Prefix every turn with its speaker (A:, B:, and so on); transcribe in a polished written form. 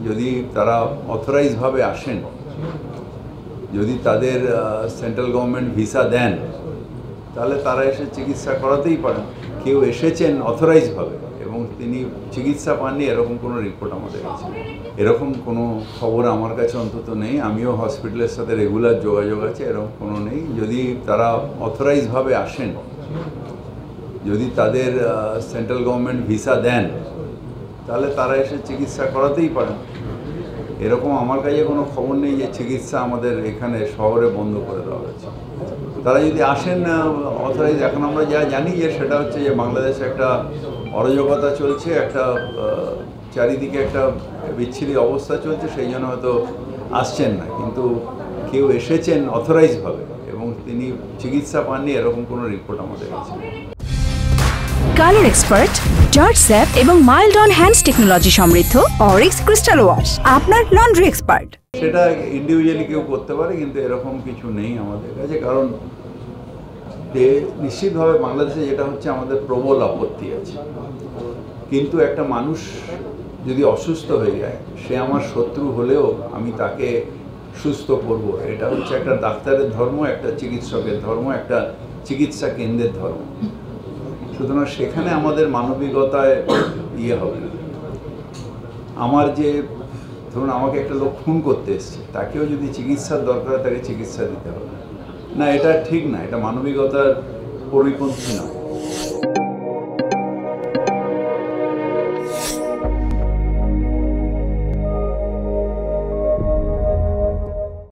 A: যদি তারা অথরাইজভাবে আসেন, যদি তাদের সেন্ট্রাল গভর্নমেন্ট ভিসা দেন, তাহলে তারা এসে চিকিৎসা করাতেই পারেন। কেউ এসেছেন অথরাইজভাবে এবং তিনি চিকিৎসা পাননি, এরকম কোনো রিপোর্ট আমাদের কাছে, এরকম কোনো খবর আমার কাছে অন্তত নেই। আমিও হসপিটালের সাথে রেগুলার যোগাযোগ আছে, এরকম কোনো নেই। যদি তারা অথরাইজভাবে আসেন, যদি তাদের সেন্ট্রাল গভর্নমেন্ট ভিসা দেন, তাহলে তারা এসে চিকিৎসা করাতেই পারেন। এরকম আমার কাছে কোনো খবর নেই যে চিকিৎসা আমাদের এখানে শহরে বন্ধ করে দেওয়া হয়েছে। তারা যদি আসেন অথরাইজ, এখন আমরা যা জানি যে সেটা হচ্ছে যে বাংলাদেশে একটা অরাজকতা চলছে, একটা চারিদিকে একটা বিচ্ছিরি অবস্থা চলছে, সেই জন্য হয়তো আসছেন না। কিন্তু কেউ এসেছেন অথরাইজভাবে এবং তিনি চিকিৎসা পাননি, এরকম কোনো রিপোর্ট আমাদের কাছে।
B: কালার এক্সপার্ট, জর্জ স্যাপ এবং মাইল্ড অন হ্যান্ডস টেকনোলজি সমৃদ্ধ অরিক্স ক্রিস্টাল ওয়াশ আপনার লন্ড্রি এক্সপার্ট।
A: সেটা ইন্ডিভিজুয়ালি কেউ করতে পারে, কিন্তু এরকম কিছু নেই আমাদের কাছে। কারণ নিশ্চিতভাবে বাংলাদেশে যেটা হচ্ছে, আমাদের প্রবল আপত্তি আছে। কিন্তু একটা মানুষ যদি অসুস্থ হয়ে যায়, সে আমার শত্রু হলেও আমি তাকে সুস্থ করব, এটা হচ্ছে একটা ডাক্তারের ধর্ম, একটা চিকিৎসকের ধর্ম, একটা চিকিৎসা কেন্দ্রের ধর্ম। সুতরাং সেখানে আমাদের মানবিকতায় হবে না। আমার যে ধরুন, আমাকে একটা লোক খুন করতে এসছে, তাকেও যদি চিকিৎসার দরকার, তাকে চিকিৎসা দিতে হবে না, এটা ঠিক না, এটা মানবিকতার পরিপন্থী নয়।